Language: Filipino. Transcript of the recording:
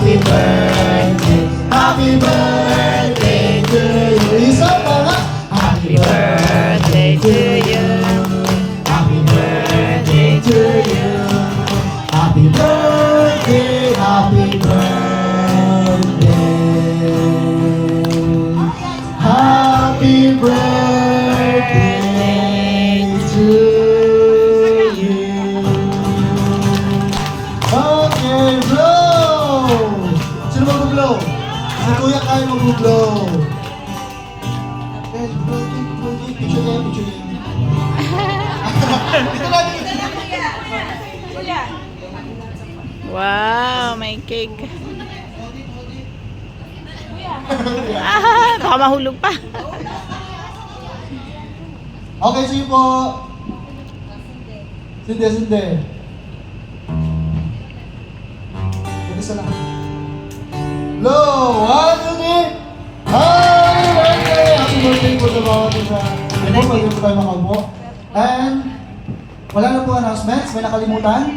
Happy birthday, happy birthday to you. Isa pa nga. Happy birthday to you. Happy birthday to you. Happy birthday, happy birthday. Happy birthday to you. Okay, blow! Sino mag-blow? Si Kuya kaya mag-blow. Okay, blow, picture niya, picture niya. Dito lang, dito. Wow, may cake. Baka mahulog pa. Okay, sige po. Sinde, sinde. Isa lang. Low! 1, 2, 3! Happy birthday! Happy birthday po sa bawat isa. Pwede po tayo makaupo. And wala na po announcements. May nakalimutan?